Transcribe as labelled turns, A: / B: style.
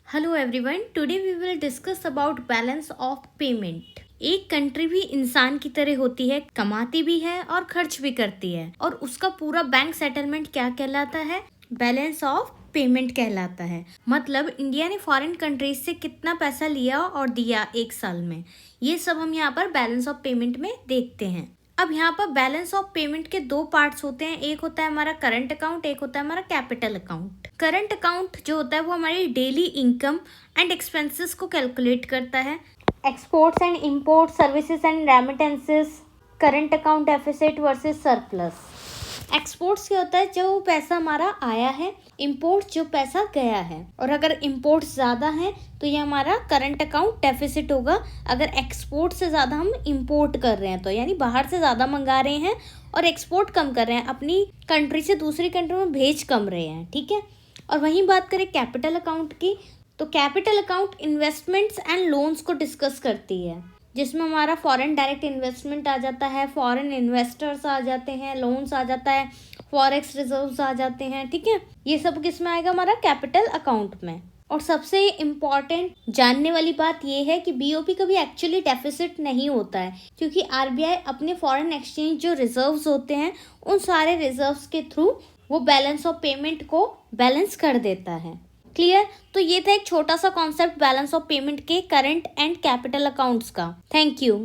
A: Hello everyone, today we will discuss about balance of payment. एक country भी इंसान की तरह होती है, कमाती भी है और खर्च भी करती है, और उसका पूरा बैंक सेटलमेंट क्या कहलाता है? बैलेंस ऑफ पेमेंट कहलाता है। मतलब इंडिया ने फॉरेन कंट्रीज से कितना पैसा लिया और दिया एक साल में, ये सब हम यहाँ पर बैलेंस ऑफ पेमेंट में देखते हैं। अब यहाँ पर बैलेंस ऑफ पेमेंट के दो पार्ट्स होते हैं, एक होता है हमारा करंट अकाउंट, एक होता है हमारा कैपिटल अकाउंट। करंट अकाउंट जो होता है वो हमारी डेली इनकम एंड एक्सपेंसेस को कैलकुलेट करता है। Exports and import, services and remittances, current account deficit versus surplus. Exports क्या होता है? जो पैसा हमारा आया है, इंपोर्ट जो पैसा गया है। और अगर इंपोर्ट्स ज़्यादा हैं तो ये हमारा करंट अकाउंट डेफिसिट होगा। अगर एक्सपोर्ट से ज़्यादा हम इंपोर्ट कर रहे हैं तो यानी बाहर से ज़्यादा मंगा रहे हैं और एक्सपोर्ट कम कर रहे हैं, अपनी कंट्री से दूसरी कंट्री में भेज कम रहे हैं, ठीक है। और वहीं बात करें कैपिटल अकाउंट की, तो capital account investments and loans को डिस्कस करती है, जिसमें हमारा फॉरेन डायरेक्ट इन्वेस्टमेंट आ जाता है, फॉरेन इन्वेस्टर्स आ जाते हैं, लोन्स आ जाता है, फॉरेक्स रिजर्व्स आ जाते हैं, ठीक है। ये सब किस में आएगा? हमारा कैपिटल अकाउंट में। और सबसे इम्पॉर्टेंट जानने वाली बात ये है कि बीओपी कभी एक्चुअली डेफिसिट नहीं होता है, क्योंकि आरबीआई अपने फॉरेन एक्सचेंज जो रिजर्व्स होते हैं उन सारे रिजर्व्स के थ्रू वो बैलेंस ऑफ पेमेंट को बैलेंस कर देता है। क्लियर? तो ये था एक छोटा सा कॉन्सेप्ट बैलेंस ऑफ पेमेंट के करंट एंड कैपिटल अकाउंट्स का। Thank you.